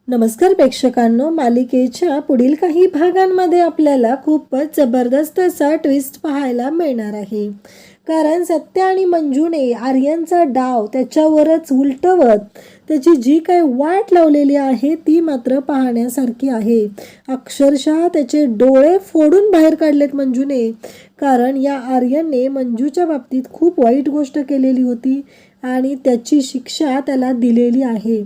नमस्कार प्रेक्षकांनो, मालिकेच्या पुढील काही भागांमध्ये आपल्याला खूपच जबरदस्त असा ट्विस्ट पाहायला मिळणार आहे. कारण सत्य आणि मंजूने आर्यनचा डाव त्याच्यावरच उलटवत त्याची जी काही वाट लावलेली आहे ती मात्र पाहण्यासारखी आहे. अक्षरशः त्याचे डोळे फोडून बाहेर काढलेत मंजूने. कारण या आर्यनने मंजूच्या बाबतीत खूप वाईट गोष्ट केलेली होती आणि त्याची शिक्षा त्याला दिलेली आहे.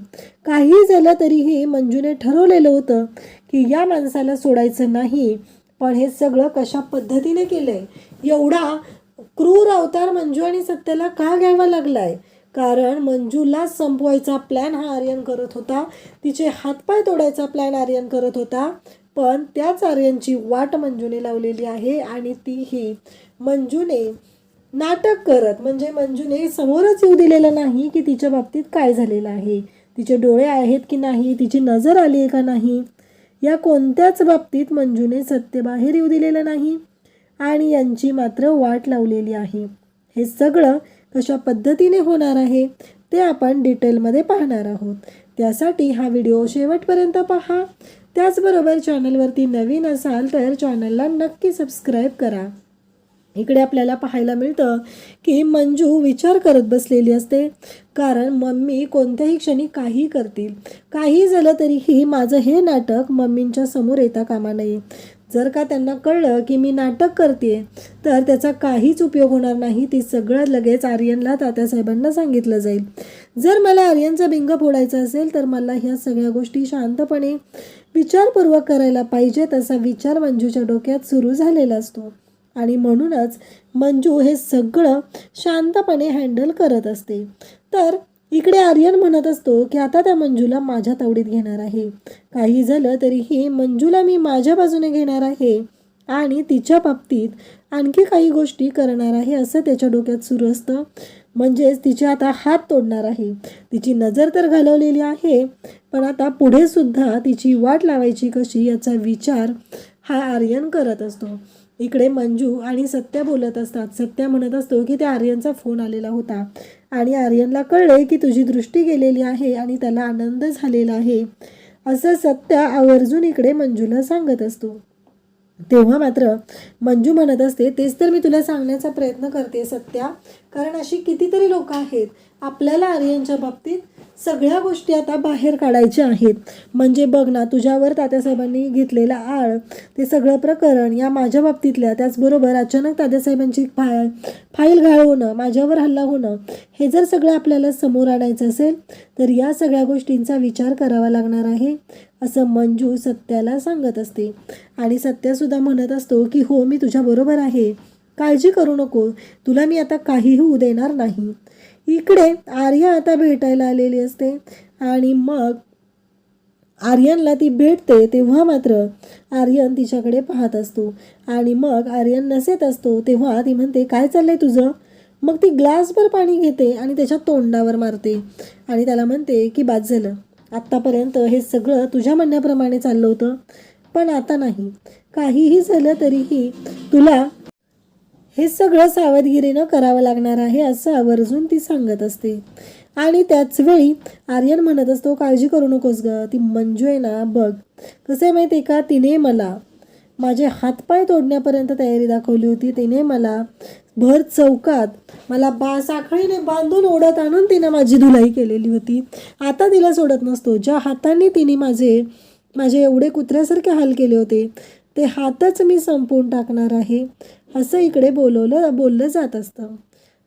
काही झालं तरीही मंजूने ठरवलेलं होतं की या माणसाला सोडायचं नाही. पण हे सगळं कशा पद्धतीने केलंय, एवढा क्रूर अवतार मंजू आणि सत्याला का घ्यावा लागलाय? कारण मंजूला संपवायचा प्लॅन हा आर्यन करत होता, तिचे हातपाय तोडायचा प्लॅन आर्यन करत होता. पण त्याच आर्यनची वाट मंजूने लावलेली आहे आणि तीही मंजूने नाटक करत, म्हणजे मंजूने समोरच येऊ दिलेलं नाही की तिच्या बाबतीत काय झालेलं आहे, तिचे डोळे आहेत की नाही, तिची नजर आली आहे का नाही, या कोणत्याच बाबतीत मंजूने सत्य बाहेर येऊ दिलेलं नाही आणि यांची मात्र वाट लावलेली आहे. हे सगळं कशा पद्धतीने होणार आहे ते आपण डिटेलमध्ये पाहणार आहोत. त्यासाठी हा व्हिडिओ शेवटपर्यंत पहा. त्याचबरोबर चॅनलवरती नवीन असाल तर चॅनलला नक्की सबस्क्राईब करा. इकडे आपल्याला पाहायला मिळतं की मंजू विचार करत बसलेली असते. कारण मम्मी कोणत्याही क्षणी काही करतील, काही झालं तरीही माझं हे नाटक मम्मींच्या समोर येता कामा नये. जर का त्यांना कळलं की मी नाटक करते तर त्याचा काहीच उपयोग होणार नाही. ती सगळं लगेच आर्यनला, तात्यासाहेबांना सांगितलं जाईल. जर मला आर्यनचा बिंग फोडायचा असेल तर मला ह्या सगळ्या गोष्टी शांतपणे विचारपूर्वक करायला पाहिजेत, असा विचार मंजूच्या डोक्यात सुरू झालेला असतो. आणि म्हणूनच मंजू हे सगळं शांतपणे हँडल करत असते. तर इकडे आर्यन म्हणत असतो की आता त्या मंजूला माझ्या तावडीत घेणार आहे. काही झालं तरीही मंजूला मी माझ्या बाजूने घेणार आहे आणि तिच्या बाबतीत आणखी काही गोष्टी करणार आहे असं त्याच्या डोक्यात सुरू असतं. म्हणजेच तिचे आता हात तोडणार आहे. तिची नजर तर घालवलेली आहे, पण आता पुढे सुद्धा तिची वाट लावायची कशी याचा विचार हा आर्यन करत असतो. इकडे मंजू आणि सत्या बोलत असतात. सत्या म्हणत असतो की त्या आर्यनचा फोन आलेला होता आणि आर्यनला कळले की तुझी दृष्टी गेलेली आहे आणि त्याला आनंद झालेला आहे, असं सत्या आवर्जून इकडे मंजूला सांगत असतो. तेव्हा मात्र मंजू म्हणत असते, तेच तर मी तुला सांगण्याचा प्रयत्न करते सत्या. कारण अशी कितीतरी लोक आहेत, आपल्याला आर्यनच्या बाबतीत सगळ्या गोष्टी आता बाहेर काढायच्या आहेत. म्हणजे बघ ना, तुझ्यावर तात्यासाहेबांनी घेतलेला आळ, ते सगळं प्रकरण, या माझ्या बाबतीतल्या, त्याचबरोबर अचानक तात्यासाहेबांची फाईल घाळ होणं, माझ्यावर हल्ला होणं, हे जर सगळं आपल्याला समोर आणायचं असेल तर या सगळ्या गोष्टींचा विचार करावा लागणार आहे, असं मंजू सत्याला सांगत असते. आणि सत्यासुद्धा म्हणत असतो की हो, मी तुझ्याबरोबर आहे, काळजी करू नको, तुला मी आता काहीही होऊ देणार नाही. इकडे आर्या आता भेटायला आलेली असते आणि मग आर्यनला ती भेटते. तेव्हा मात्र आर्यन तिच्याकडे पाहत असतो आणि मग आर्यन नसेत असतो तेव्हा ती म्हणते, काय चाललंय तुझं? मग ती ग्लासभर पाणी घेते आणि त्याच्या तोंडावर मारते आणि त्याला म्हणते की बाद झालं, आत्तापर्यंत हे सगळं तुझ्या म्हणण्याप्रमाणे चाललं होतं, पण आता नाही. काहीही झालं तरीही तुला हे सगळं सावधगिरीनं करावं लागणार आहे, असं आवर्जून ती सांगत असते. आणि त्याच वेळी आर्यन म्हणत असतो, काळजी करू नकोस ग, ती मंजू आहे ना, बघ कसं आहे माहिती आहे का, तिने मला माझे हातपाय तोडण्यापर्यंत तयारी दाखवली होती. तिने मला भर चौकात मला साखळीने बांधून ओढत आणून तिने माझी धुलाई केलेली होती. आता तिला सोडत नसतो. ज्या हाताने तिने माझे एवढे कुत्र्यासारखे हाल केले होते ते हातच मी संपवून टाकणार आहे, असं इकडे बोललं जात असतं.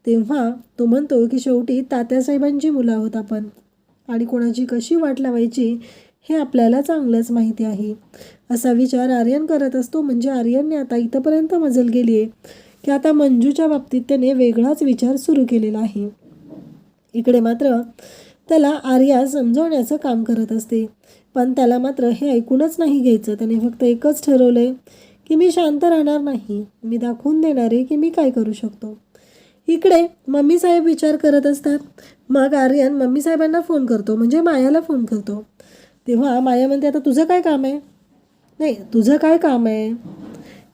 तेव्हा तो म्हणतो की शेवटी तात्यासाहेबांची मुलं आहोत आपण आणि कोणाची कशी वाट लावायची हे आपल्याला चांगलंच माहिती आहे, असा विचार आर्यन करत असतो. म्हणजे आर्यनने आता इथंपर्यंत मजल गेली आहे की आता मंजूच्या बाबतीत त्याने वेगळाच विचार सुरू केलेला आहे. इकडे मात्र त्याला आर्या समजवण्याचं काम करत असते, पण त्याला मात्र हे ऐकूनच नाही घ्यायचं. त्याने फक्त एकच ठरवलंय की मी शांत राहणार नाही, मी दाखवून देणार आहे की मी काय करू शकतो. इकडे मम्मी साहेब विचार करत असतात. मग आर्यन मम्मी साहेबांना फोन करतो, म्हणजे मायाला फोन करतो. तेव्हा माया म्हणते, आता तुझं काय काम आहे? नाही, तुझं काय काम आहे,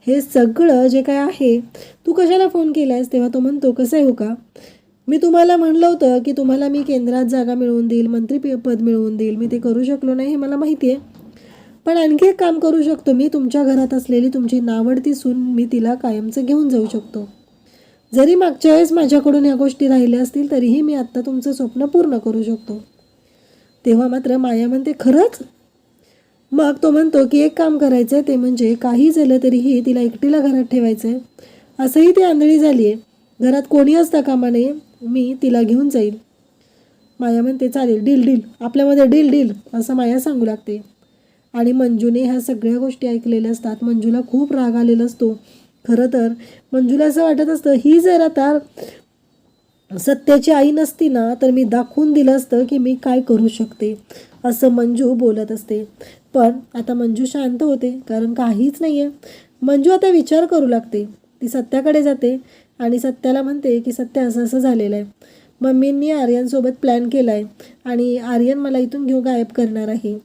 हे सगळं जे काय आहे तू कशाला फोन केलायस? तेव्हा तो म्हणतो, कसं आहे हो का, मी तुम्हाला म्हणलं होतं की तुम्हाला मी केंद्रात जागा मिळवून देईल, मंत्रीपद मिळवून देईल. मी ते करू शकलो नाही हे मला माहिती आहे. पण आणखी एक काम करू शकतो मी, तुमच्या घरात असलेली तुमची नावडती सून मी तिला कायमचं घेऊन जाऊ शकतो. जरी मागच्या वेळेस माझ्याकडून ह्या गोष्टी राहिल्या असतील तरीही मी आत्ता तुमचं स्वप्न पूर्ण करू शकतो. तेव्हा मात्र माया म्हणते, खरंच? मग तो म्हणतो की एक काम करायचं आहे, ते म्हणजे काही झालं तरीही तिला एकटीला घरात ठेवायचं आहे. असंही ती आंधळी झाली आहे, घरात कोणी असता कामा नये, मी तिला घेऊन जाईल. माया म्हणते, चालेल, डील डील, आपल्यामध्ये डील डील, असं माया सांगू लागते. आणि मंजूने ह्या सगळ्या गोष्टी ऐकलेल्या असतात. मंजूला खूप राग आलेला असतो. खरं तर मंजूला असं वाटत असतं, ही जर आता सत्याची आई नसती ना तर मी दाखवून दिलं असतं की मी काय करू शकते, असं मंजू बोलत असते. पण आता मंजू शांत होते, कारण काहीच नाही आहे. मंजू आता विचार करू लागते. ती सत्याकडे जाते आणि सत्याला म्हणते की सत्य असं असं झालेलं आहे. मम्मींनी आर्यनसोबत प्लॅन केला आहे आणि आर्यन मला इथून घेऊन गायब करणार आहे.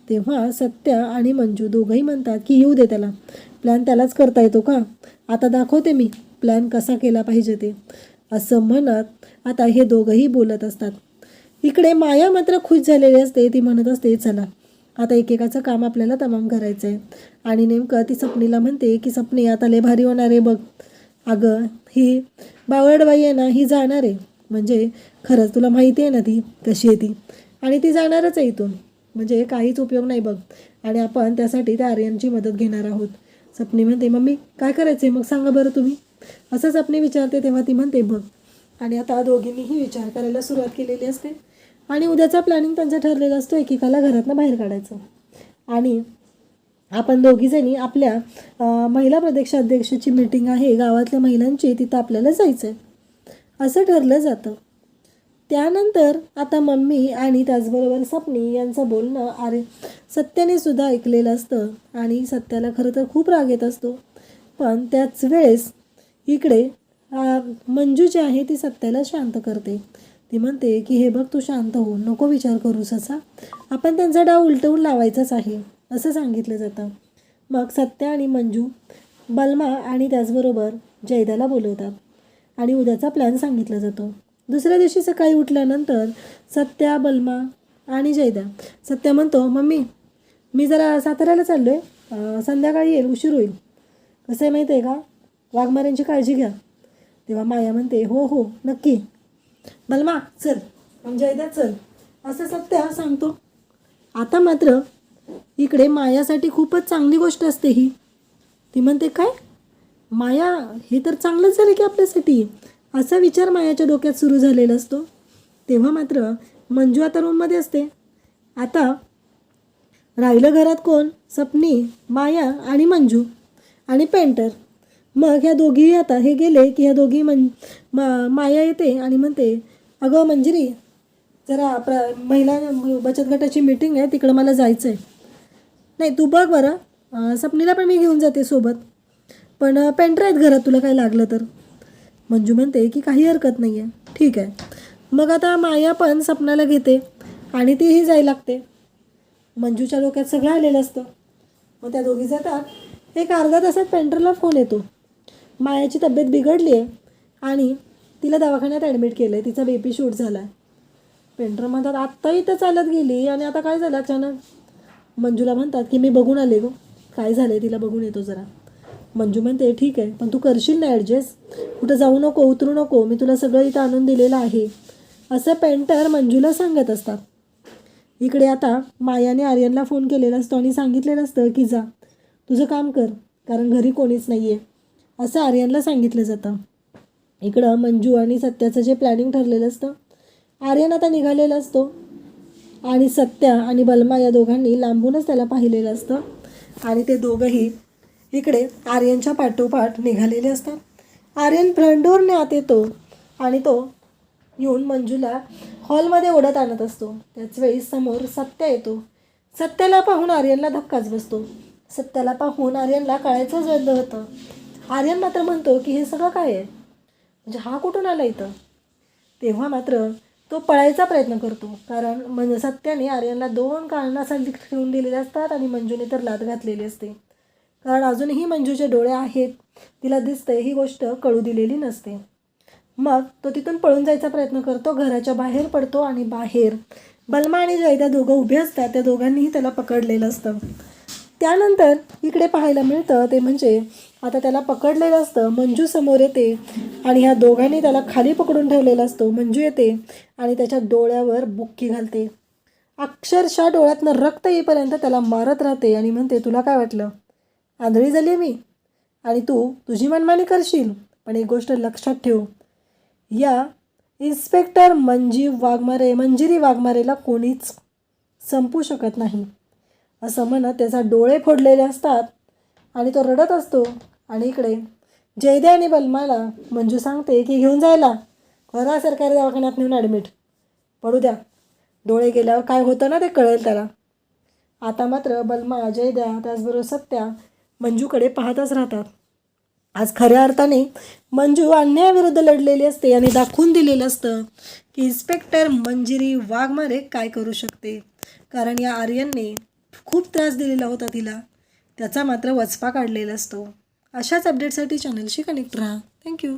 तेव्हा सत्या आणि मंजू दोघंही म्हणतात की येऊ दे त्याला, प्लॅन त्यालाच करता येतो का, आता दाखवते मी प्लॅन कसा केला पाहिजे ते, असं म्हणत आता हे दोघंही बोलत असतात. इकडे माया मात्र खुश झालेली असते. ती म्हणत असते, चला आता एकेकाचं काम आपल्याला तमाम करायचं आहे. आणि नेमकं ती सपनीला म्हणते की सपनी, आता लय भारी होणार आहे बघ. अगं ही बावळटबाई आहे ना, ही जाणार आहे, म्हणजे खरंच तुला माहिती आहे ना ती कशी आहे ती, आणि ती जाणारच आहे इथून, म्हणजे काहीच उपयोग नाही बघ. आणि आपण त्यासाठी त्या आर्यनची मदत घेणार आहोत. सपनी म्हणते, मम्मी काय करायचं आहे मग सांगा बरं तुम्ही, असं सपनी विचारते. तेव्हा ती म्हणते, बघ. आणि आता दोघींनीही विचार करायला सुरुवात केलेली असते आणि उद्याचा प्लॅनिंग त्यांचा ठरलेला असतो, एकेकाला घरातनं बाहेर काढायचं. आणि आपण दोघीजणी आपल्या महिला प्रदेशाध्यक्षाची मीटिंग आहे गावातल्या महिलांची, तिथं आपल्याला जायचं आहे असं ठरलं जातं. त्यानंतर आता मम्मी आणि त्याचबरोबर सपनी यांचं बोलणं सत्याने सुद्धा ऐकलेलं असतं आणि सत्याला खरं तर खूप राग येत असतो. पण त्याच वेळेस इकडे मंजू जी आहे ती सत्याला शांत करते. ती म्हणते की हे बघ, तू शांत हो, नको विचार करूस असा, आपण त्यांचा डाव उलटवून लावायचाच आहे, असं सांगितलं जातं. मग सत्या आणि मंजू बलमा आणि त्याचबरोबर जयदाला बोलवतात आणि उद्याचा प्लॅन सांगितला जातो. दुसऱ्या दिवशी सकाळी उठल्यानंतर सत्या, बलमा आणि जयदा. सत्या म्हणतो, मम्मी मी जरा साताऱ्याला चाललो आहे, संध्याकाळी येईल, उशीर होईल. कसं आहे माहिती आहे का, वाघमाऱ्यांची काळजी घ्या. तेव्हा माया म्हणते, हो हो नक्की, बलमा चल, जयदा चल, असं सत्या सांगतो. आता मात्र इकडे मायासाठी खूपच चांगली गोष्ट असते ही. ती म्हणते, काय माया, हे तर चांगलंच झालं की आपल्यासाठी, असा विचार मायाच्या डोक्यात सुरू झालेला असतो. तेव्हा मात्र मंजू आता रूममध्ये असते. आता राहिलं घरात कोण, सपनी, माया आणि मंजू आणि पेंटर. मग ह्या दोघी आता हे गेले की ह्या दोघी माया येते आणि म्हणते, अगं मंजिरी, जरा महिला बचत गटाची मीटिंग आहे, तिकडं मला जायचं आहे. नाही तू बघ बरं, सपनीला पण मी घेऊन जाते सोबत, पण पेंटर आहेत घरात, तुला काय लागलं तर. मंजू म्हणते की काही हरकत नाही आहे, ठीक आहे. मग आता माया पण सपनाला घेते आणि तीही जायला लागते. मंजूच्या डोक्यात सगळं आलेलं असतं. मग त्या दोघी जातात. एक अर्धा तासात पेंटरला फोन येतो, मायाची तब्येत बिघडली आहे आणि तिला दवाखान्यात ॲडमिट केलं आहे, तिचा BP शूट झाला आहे. पेंटर म्हणतात, आत्ता इथं चालत गेली आणि आता काय झालं अचानक. मंजूला म्हणतात की मी बघून आले गो, काय झालं आहे तिला बघून येतो जरा. मंजू म्हणते, ठीक आहे, पण तू करशील ना ॲडजस्ट, कुठं जाऊ नको, उतरू नको, मी तुला सगळं इथं आणून दिलेलं आहे, असं पेंटर मंजूला सांगत असतात. इकडे आता मायाने आर्यनला फोन केलेला असतो आणि सांगितलेलं असतं की जा तुझं काम कर, कारण घरी कोणीच नाही आहे, असं आर्यनला सांगितलं जातं. इकडं मंजू आणि सत्याचं जे प्लॅनिंग ठरलेलं असतं, आर्यन आता निघालेला असतो आणि सत्या आणि बलमा या दोघांनी लांबूनच त्याला पाहिलेलं असतं आणि ते दोघंही इकडे आर्यनच्या पाठोपाठ निघालेले असतात. आर्यन फ्रंट डोअरने आत येतो आणि तो येऊन मंजूला हॉलमध्ये ओढत आणत असतो. त्याच वेळी समोर सत्या येतो. सत्याला पाहून आर्यनला धक्काच बसतो. सत्याला पाहून आर्यनला कळायचंच बंद होतं. आर्यन मात्र म्हणतो की हे सगळं काय आहे, म्हणजे हा कुठून आला इथं. तेव्हा मात्र तो पळायचा प्रयत्न करतो, कारण सत्याने आर्यनला 2 कारणासाठी ठेवून दिलेले असतात आणि मंजूने तर लाथ घातलेली असते, कारण अजूनही मंजूचे डोळे आहेत, तिला दिसतंय, ही गोष्ट कळू दिलेली नसते. मग तो तिथून पळून जायचा प्रयत्न करतो, घराच्या बाहेर पडतो आणि बाहेर बलमा आणि जयदा दोघं उभे असतात. त्या दोघांनीही त्याला पकडलेलं असतं. त्यानंतर इकडे पाहायला मिळतं ते म्हणजे आता त्याला पकडलेलं असतं. मंजू समोर येते आणि ह्या दोघांनी त्याला खाली पकडून ठेवलेला असतो. मंजू येते आणि त्याच्या डोळ्यावर बुक्की घालते. अक्षरशः डोळ्यातनं रक्त येईपर्यंत त्याला मारत राहते आणि म्हणते, तुला काय वाटलं, आंधळी झाली मी आणि तू तुझी मनमानी करशील? पण एक गोष्ट लक्षात ठेव, या इन्स्पेक्टर मंजिरी वाघमारेला कोणीच संपू शकत नाही, असं म्हणत त्याचा डोळे फोडलेले असतात आणि तो रडत असतो. आणि इकडे जयद्या आणि बलमाला मंजू सांगते की घेऊन जायला खरा सरकारी दवाखान्यात नेऊन ॲडमिट पडू द्या, डोळे गेल्यावर काय होतं ना ते कळेल त्याला. आता मात्र बलमा, जयद्या त्याचबरोबर सत्या मंजूकडे पाहतच राहतात. आज खऱ्या अर्थाने मंजू अन्यायाविरुद्ध लढलेली असते आणि दाखवून दिलेलं असतं की इन्स्पेक्टर मंजिरी वाघमारे काय करू शकते. कारण या आर्यनने खूप त्रास दिलेला होता तिला, त्याचा मात्र वचपा काढलेला असतो. अशाच अपडेटसाठी चॅनलशी कनेक्ट राहा. थँक्यू.